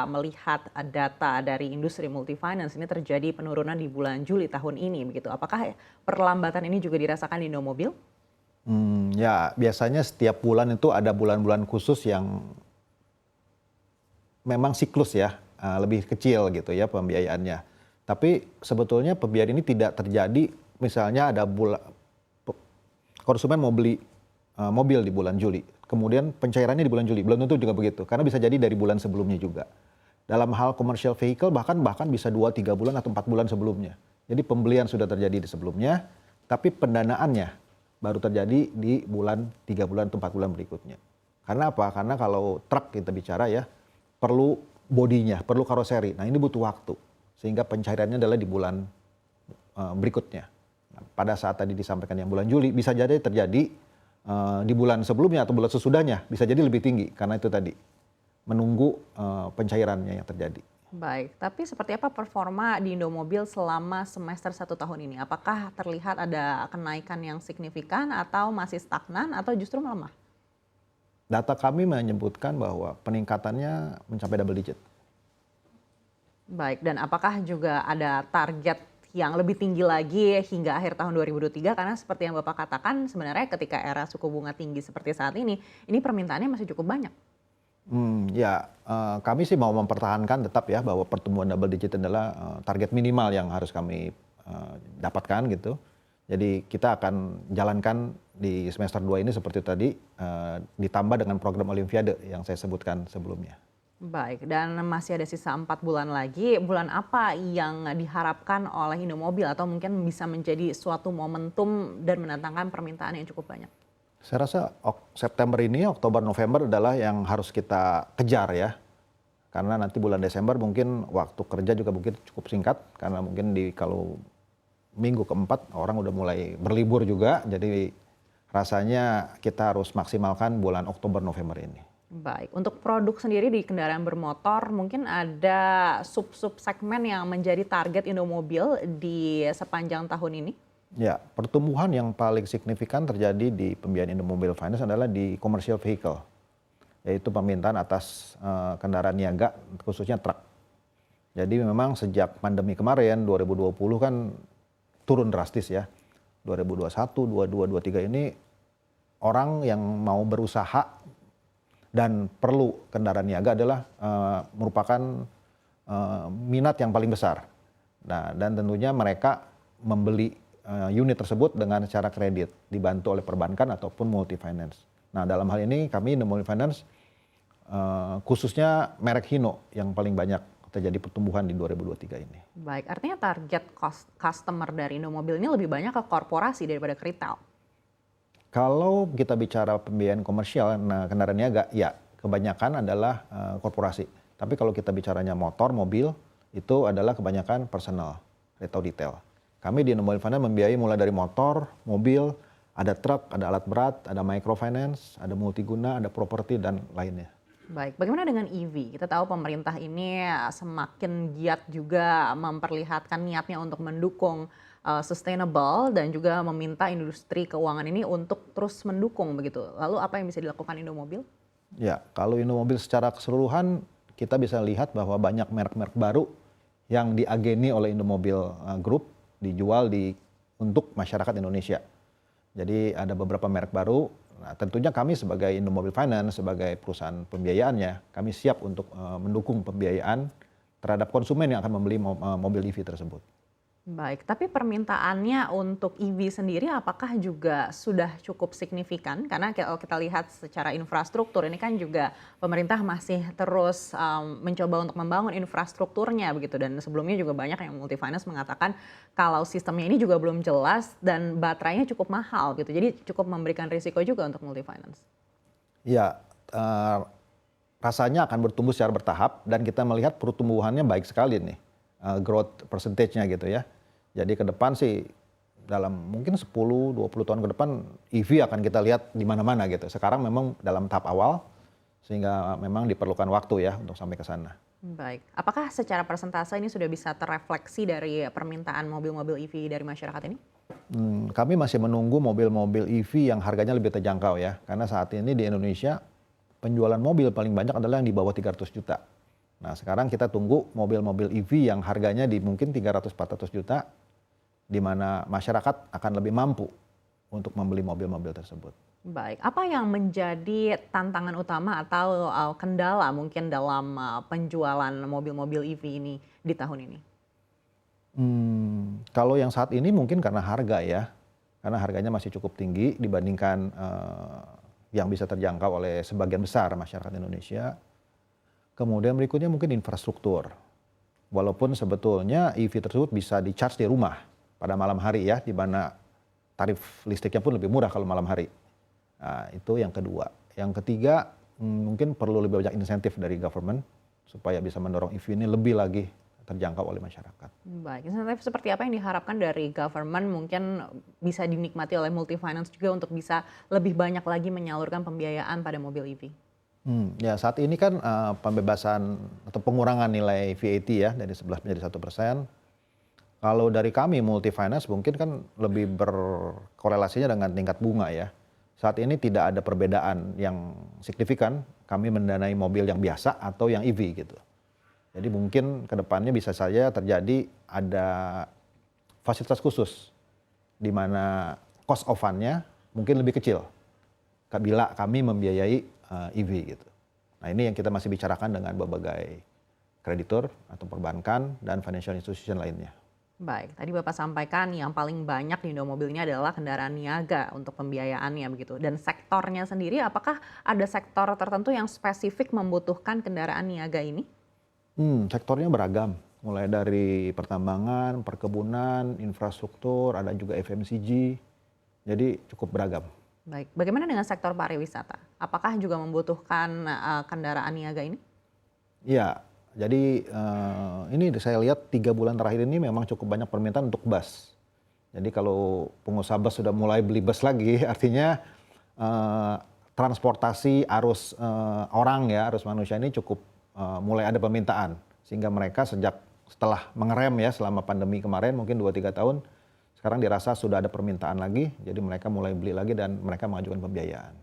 melihat data dari industri multi-finance ini terjadi penurunan di bulan Juli tahun ini begitu. Apakah perlambatan ini juga dirasakan di Indomobil? Ya biasanya setiap bulan itu ada bulan-bulan khusus yang memang siklus ya, lebih kecil gitu ya pembiayaannya. Tapi sebetulnya pembiayaan ini tidak terjadi misalnya ada konsumen mau beli mobil di bulan Juli, kemudian pencairannya di bulan Juli, belum tentu juga begitu, karena bisa jadi dari bulan sebelumnya juga. Dalam hal commercial vehicle bahkan bisa 2-3 bulan atau 4 bulan sebelumnya. Jadi pembelian sudah terjadi di sebelumnya, tapi pendanaannya baru terjadi di 3 bulan atau 4 bulan berikutnya. Karena apa? Karena kalau truk kita bicara ya, perlu bodinya, perlu karoseri. Nah ini butuh waktu, sehingga pencairannya adalah di bulan berikutnya. Nah, pada saat tadi disampaikan yang bulan Juli, bisa jadi terjadi di bulan sebelumnya atau bulan sesudahnya, bisa jadi lebih tinggi, karena itu tadi menunggu pencairannya yang terjadi. Baik, tapi seperti apa performa di Indomobil selama semester 1 tahun ini? Apakah terlihat ada kenaikan yang signifikan atau masih stagnan atau justru melemah? Data kami menyebutkan bahwa peningkatannya mencapai double digit. Baik, dan apakah juga ada target yang lebih tinggi lagi hingga akhir tahun 2023? Karena seperti yang Bapak katakan sebenarnya ketika era suku bunga tinggi seperti saat ini permintaannya masih cukup banyak. Kami sih mau mempertahankan tetap ya bahwa pertumbuhan double digit adalah target minimal yang harus kami dapatkan gitu. Jadi kita akan jalankan di semester 2 ini seperti tadi, ditambah dengan program Olimpiade yang saya sebutkan sebelumnya. Baik, dan masih ada sisa 4 bulan lagi. Bulan apa yang diharapkan oleh Indomobil atau mungkin bisa menjadi suatu momentum dan mendatangkan permintaan yang cukup banyak? Saya rasa September ini, Oktober, November adalah yang harus kita kejar ya. Karena nanti bulan Desember mungkin waktu kerja juga mungkin cukup singkat. Karena mungkin kalau minggu keempat orang udah mulai berlibur juga. Jadi rasanya kita harus maksimalkan bulan Oktober, November ini. Baik, untuk produk sendiri di kendaraan bermotor mungkin ada sub-sub segmen yang menjadi target Indomobil di sepanjang tahun ini? Ya, pertumbuhan yang paling signifikan terjadi di pembiayaan Indomobil Finance adalah di commercial vehicle, yaitu permintaan atas kendaraan niaga, khususnya truk. Jadi memang sejak pandemi kemarin 2020 kan turun drastis ya. 2021, 22, 23 ini orang yang mau berusaha dan perlu kendaraan niaga adalah merupakan minat yang paling besar. Nah, dan tentunya mereka membeli unit tersebut dengan cara kredit, dibantu oleh perbankan ataupun multi finance. Nah dalam hal ini kami Indomobil Finance khususnya merek Hino yang paling banyak terjadi pertumbuhan di 2023 ini. Baik, artinya target customer dari Indomobil ini lebih banyak ke korporasi daripada ke retail? Kalau kita bicara pembiayaan komersial, nah kendaraan niaga, ya kebanyakan adalah korporasi. Tapi kalau kita bicaranya motor, mobil, itu adalah kebanyakan personal atau detail. Kami di Indomobil Finance membiayai mulai dari motor, mobil, ada truk, ada alat berat, ada microfinance, ada multiguna, ada properti, dan lainnya. Baik, bagaimana dengan EV? Kita tahu pemerintah ini semakin giat juga memperlihatkan niatnya untuk mendukung sustainable dan juga meminta industri keuangan ini untuk terus mendukung begitu. Lalu apa yang bisa dilakukan Indomobil? Ya, kalau Indomobil secara keseluruhan kita bisa lihat bahwa banyak merek-merek baru yang diageni oleh Indomobil Group dijual untuk masyarakat Indonesia. Jadi ada beberapa merek baru. Nah, tentunya kami sebagai Indomobil Finance, sebagai perusahaan pembiayaannya, kami siap untuk mendukung pembiayaan terhadap konsumen yang akan membeli mobil EV tersebut. Baik, tapi permintaannya untuk EV sendiri apakah juga sudah cukup signifikan? Karena kalau kita lihat secara infrastruktur ini kan juga pemerintah masih terus mencoba untuk membangun infrastrukturnya begitu. Dan sebelumnya juga banyak yang multi finance mengatakan kalau sistemnya ini juga belum jelas dan baterainya cukup mahal gitu. Jadi cukup memberikan risiko juga untuk multi finance. Ya, rasanya akan bertumbuh secara bertahap dan kita melihat pertumbuhannya baik sekali nih. Growth percentage-nya gitu ya. Jadi ke depan sih dalam mungkin 10-20 tahun ke depan EV akan kita lihat di mana-mana gitu. Sekarang memang dalam tahap awal sehingga memang diperlukan waktu ya untuk sampai ke sana. Baik, apakah secara persentase ini sudah bisa terefleksi dari permintaan mobil-mobil EV dari masyarakat ini? Kami masih menunggu mobil-mobil EV yang harganya lebih terjangkau ya. Karena saat ini di Indonesia penjualan mobil paling banyak adalah yang di bawah 300 juta. Nah sekarang kita tunggu mobil-mobil EV yang harganya di mungkin 300-400 juta, di mana masyarakat akan lebih mampu untuk membeli mobil-mobil tersebut. Baik, apa yang menjadi tantangan utama atau kendala mungkin dalam penjualan mobil-mobil EV ini di tahun ini? Kalau yang saat ini mungkin karena harga ya, karena harganya masih cukup tinggi dibandingkan yang bisa terjangkau oleh sebagian besar masyarakat Indonesia. Kemudian berikutnya mungkin infrastruktur. Walaupun sebetulnya EV tersebut bisa di-charge di rumah pada malam hari ya, di mana tarif listriknya pun lebih murah kalau malam hari. Nah, itu yang kedua. Yang ketiga, mungkin perlu lebih banyak insentif dari government supaya bisa mendorong EV ini lebih lagi terjangkau oleh masyarakat. Baik, insentif seperti apa yang diharapkan dari government mungkin bisa dinikmati oleh multi finance juga untuk bisa lebih banyak lagi menyalurkan pembiayaan pada mobil EV? Ya saat ini kan pembebasan atau pengurangan nilai VAT ya dari 11 menjadi 1%. Kalau dari kami multi finance mungkin kan lebih berkorelasinya dengan tingkat bunga ya. Saat ini tidak ada perbedaan yang signifikan kami mendanai mobil yang biasa atau yang EV gitu. Jadi mungkin kedepannya bisa saja terjadi ada fasilitas khusus di mana cost of fund-nya mungkin lebih kecil bila kami membiayai EV gitu. Nah ini yang kita masih bicarakan dengan berbagai kreditur atau perbankan dan financial institution lainnya. Baik, tadi Bapak sampaikan yang paling banyak di Indomobil ini adalah kendaraan niaga untuk pembiayaannya begitu. Dan sektornya sendiri, apakah ada sektor tertentu yang spesifik membutuhkan kendaraan niaga ini? Sektornya beragam, mulai dari pertambangan, perkebunan, infrastruktur, ada juga FMCG, jadi cukup beragam. Baik, bagaimana dengan sektor pariwisata? Apakah juga membutuhkan kendaraan niaga ini? Iya, jadi ini saya lihat 3 bulan terakhir ini memang cukup banyak permintaan untuk bus. Jadi kalau pengusaha bus sudah mulai beli bus lagi, artinya transportasi arus orang ya, arus manusia ini cukup mulai ada permintaan. Sehingga mereka setelah mengerem ya selama pandemi kemarin mungkin 2-3 tahun, sekarang dirasa sudah ada permintaan lagi, jadi mereka mulai beli lagi dan mereka mengajukan pembiayaan.